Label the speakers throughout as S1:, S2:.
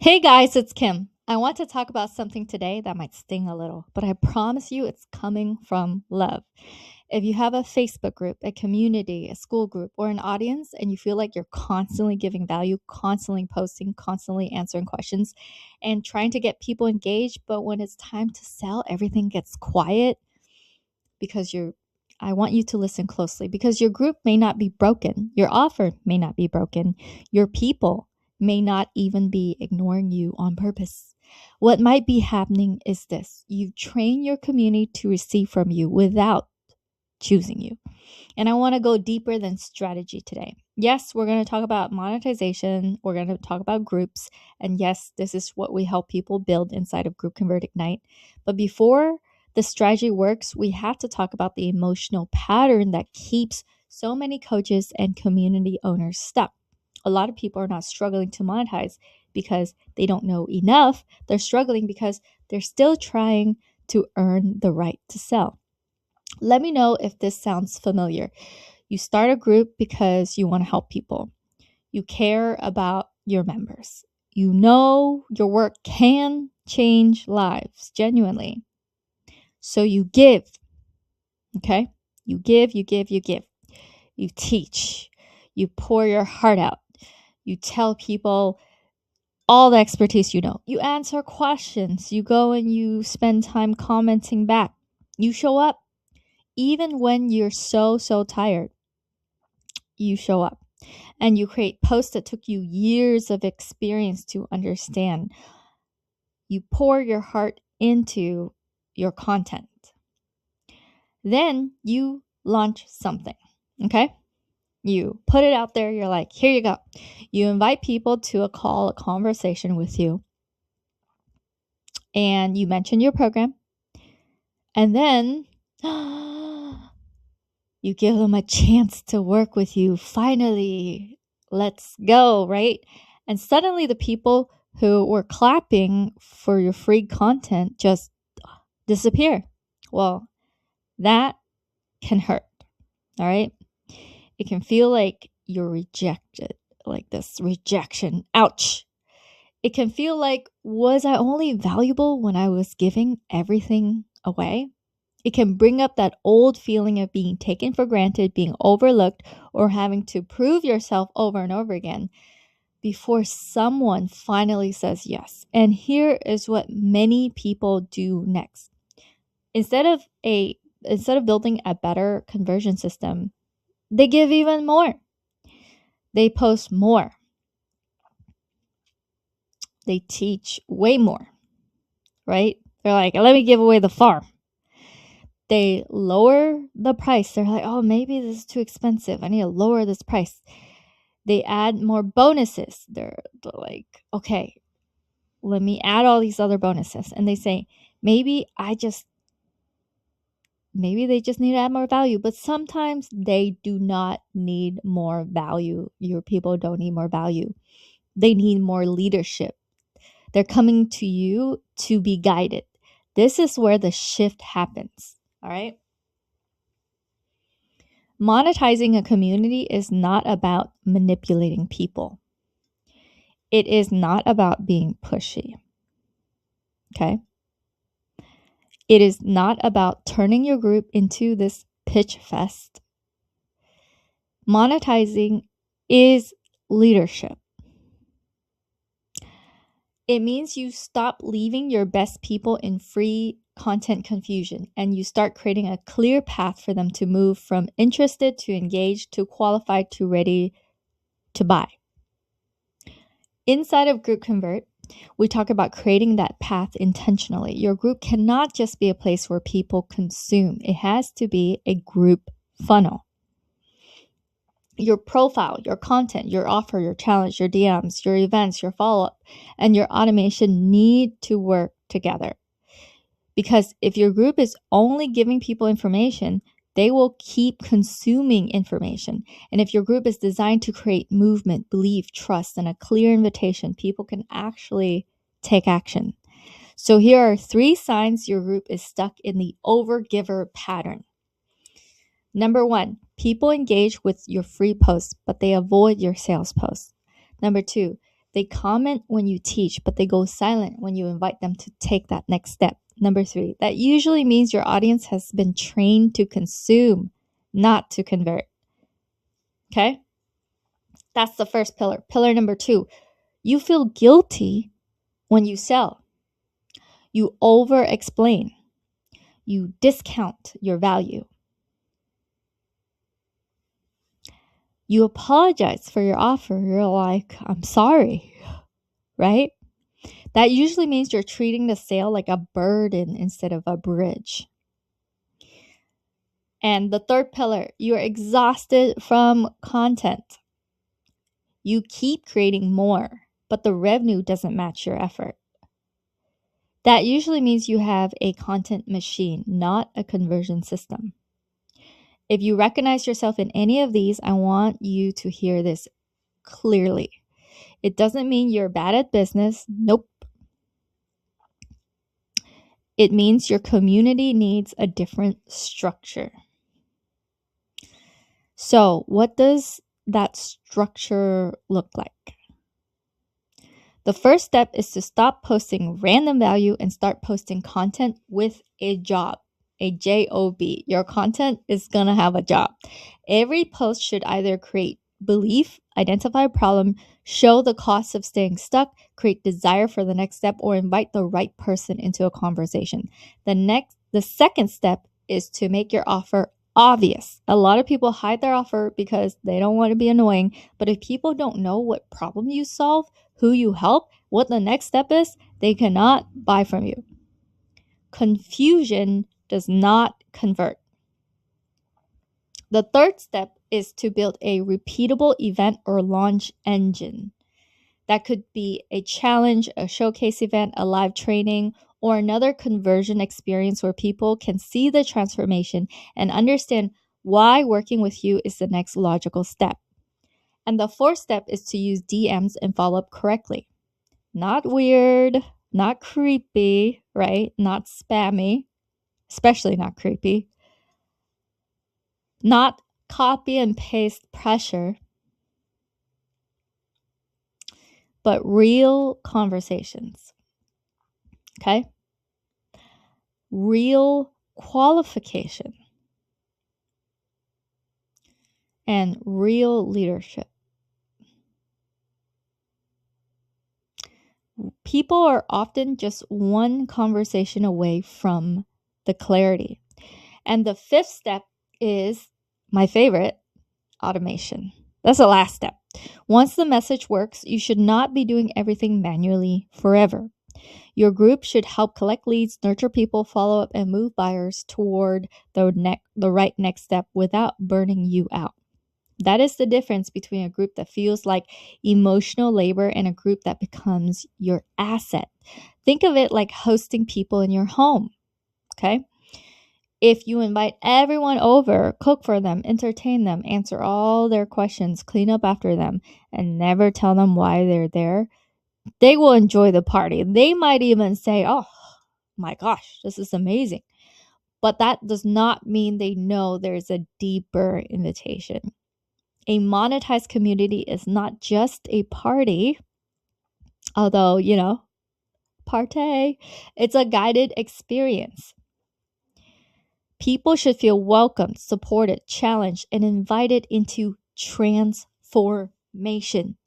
S1: Hey guys, it's Kim. I want to talk about something today that might sting a little, but I promise you it's coming from love. If you have a Facebook group, a community, a school group, or an audience, and you feel like you're constantly giving value, constantly posting, constantly answering questions, and trying to get people engaged, but when it's time to sell, everything gets quiet because I want you to listen closely because your group may not be broken. Your offer may not be broken. Your people may not even be ignoring you on purpose. What might be happening is this: you've trained your community to receive from you without choosing you. And I want to go deeper than strategy today. Yes, we're going to talk about monetization. We're going to talk about groups. And yes, this is what we help people build inside of GroupConvert Ignite. But before the strategy works, we have to talk about the emotional pattern that keeps so many coaches and community owners stuck. A lot of people are not struggling to monetize because they don't know enough. They're struggling because they're still trying to earn the right to sell. Let me know if this sounds familiar. You start a group because you want to help people. You care about your members. You know your work can change lives genuinely. So you give, okay? You give. You teach. You pour your heart out. You tell people all the expertise you know. You answer questions. You go and you spend time commenting back. You show up. Even when you're so tired, you show up and you create posts that took you years of experience to understand. You pour your heart into your content. Then you launch something, okay? You put it out there. You're like, here you go. You invite people to a conversation with you. And you mention your program. And then you give them a chance to work with you. Finally, let's go, right? And suddenly the people who were clapping for your free content just disappear. Well, that can hurt, all right? It can feel like you're rejected, like this rejection. Ouch. It can feel like, was I only valuable when I was giving everything away? It can bring up that old feeling of being taken for granted, being overlooked, or having to prove yourself over and over again before someone finally says yes. And here is what many people do next. Instead of building a better conversion system, they give even more. They post more. They teach way more, right? They're like, let me give away the farm. They lower the price. They're like, oh, maybe this is too expensive. I need to lower this price. They add more bonuses. They're like, okay, let me add all these other bonuses. And they say, maybe they just need to add more value. But sometimes they do not need more value. Your people don't need more value. They need more leadership. They're coming to you to be guided. This is where the shift happens. All right. Monetizing a community is not about manipulating people. It is not about being pushy. Okay. It is not about turning your group into this pitch fest. Monetizing is leadership. It means you stop leaving your best people in free content confusion and you start creating a clear path for them to move from interested to engaged to qualified to ready to buy. Inside of GroupConvert, we talk about creating that path intentionally. Your group cannot just be a place where people consume. It has to be a group funnel. Your profile, your content, your offer, your challenge, your DMs, your events, your follow-up, and your automation need to work together. Because if your group is only giving people information, they will keep consuming information. And if your group is designed to create movement, belief, trust, and a clear invitation, people can actually take action. So here are 3 signs your group is stuck in the overgiver pattern. Number 1, people engage with your free posts, but they avoid your sales posts. Number 2, They comment when you teach, but they go silent when you invite them to take that next step. Number 3, that usually means your audience has been trained to consume, not to convert. Okay? That's the first pillar. Pillar number 2, you feel guilty when you sell. You over-explain. You discount your value. You apologize for your offer. You're like, I'm sorry, right? That usually means you're treating the sale like a burden instead of a bridge. And the third pillar, you're exhausted from content. You keep creating more, but the revenue doesn't match your effort. That usually means you have a content machine, not a conversion system. If you recognize yourself in any of these, I want you to hear this clearly. It doesn't mean you're bad at business. Nope. It means your community needs a different structure. So, what does that structure look like? The first step is to stop posting random value and start posting content with a job, a job. Your content is going to have a job. Every post should either create belief, identify a problem, show the cost of staying stuck, create desire for the next step, or invite the right person into a conversation. The second step is to make your offer obvious. A lot of people hide their offer because they don't want to be annoying, but if people don't know what problem you solve, who you help, what the next step is, they cannot buy from you. Confusion does not convert. The third step is to build a repeatable event or launch engine. That could be a challenge, a showcase event, a live training, or another conversion experience where people can see the transformation and understand why working with you is the next logical step. And the fourth step is to use DMs and follow up correctly. Not weird, not creepy, right? Not spammy, especially not creepy. Not copy and paste pressure, but real conversations. Okay? Real qualification and real leadership. People are often just one conversation away from the clarity. And the fifth step is my favorite, automation. That's the last step. Once the message works, you should not be doing everything manually forever. Your group should help collect leads, nurture people, follow up, and move buyers toward the right next step without burning you out. That is the difference between a group that feels like emotional labor and a group that becomes your asset. Think of it like hosting people in your home, okay? If you invite everyone over, cook for them, entertain them, answer all their questions, clean up after them, and never tell them why they're there, they will enjoy the party. They might even say, oh my gosh, this is amazing. But that does not mean they know there's a deeper invitation. A monetized community is not just a party, although, party. It's a guided experience. People should feel welcomed, supported, challenged, and invited into transformation.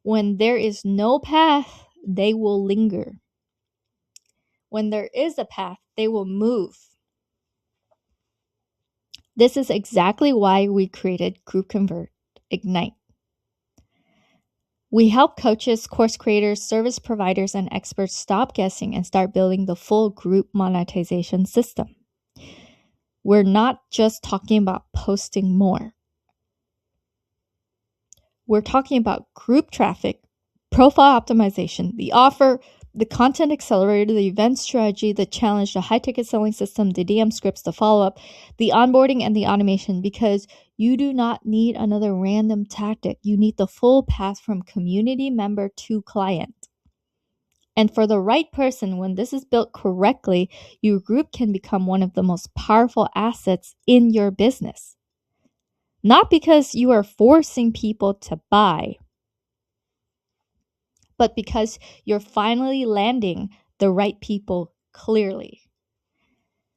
S1: When there is no path, they will linger. When there is a path, they will move. This is exactly why we created GroupConvert Ignite. We help coaches, course creators, service providers, and experts stop guessing and start building the full group monetization system. We're not just talking about posting more. We're talking about group traffic, profile optimization, the offer, the content accelerator, the event strategy, the challenge, the high-ticket selling system, the DM scripts, the follow-up, the onboarding, and the automation, because you do not need another random tactic. You need the full path from community member to client. And for the right person, when this is built correctly, your group can become one of the most powerful assets in your business. Not because you are forcing people to buy, but because you're finally landing the right people clearly.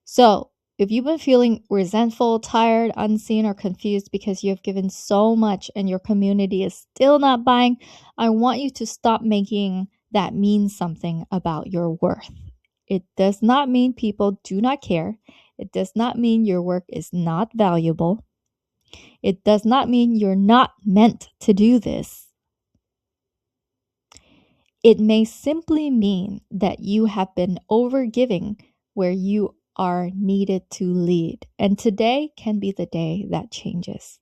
S1: So, if you've been feeling resentful, tired, unseen, or confused because you have given so much and your community is still not buying, I want you to stop making that mean something about your worth. It does not mean people do not care. It does not mean your work is not valuable. It does not mean you're not meant to do this. It may simply mean that you have been overgiving where you are needed to lead. And today can be the day that changes.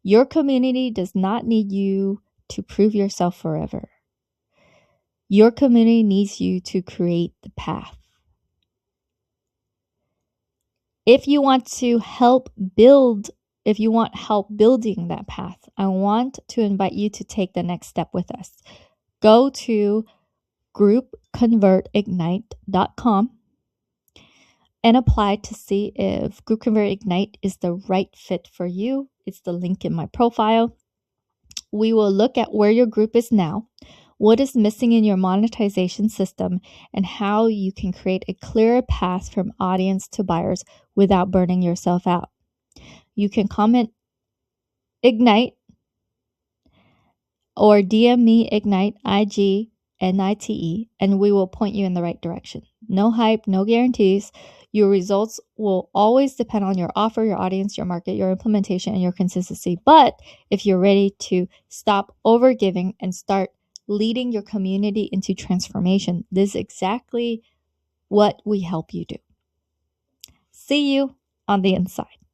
S1: Your community does not need you to prove yourself forever. Your community needs you to create the path. If you want help building that path, I want to invite you to take the next step with us. Go to GroupConvertIgnite.com and apply to see if GroupConvert Ignite is the right fit for you. It's the link in my profile. We will look at where your group is now, what is missing in your monetization system, and how you can create a clearer path from audience to buyers without burning yourself out. You can comment Ignite or DM me Ignite, IGNITE, and we will point you in the right direction. No hype, no guarantees. Your results will always depend on your offer, your audience, your market, your implementation, and your consistency. But if you're ready to stop overgiving and start leading your community into transformation, this is exactly what we help you do. See you on the inside.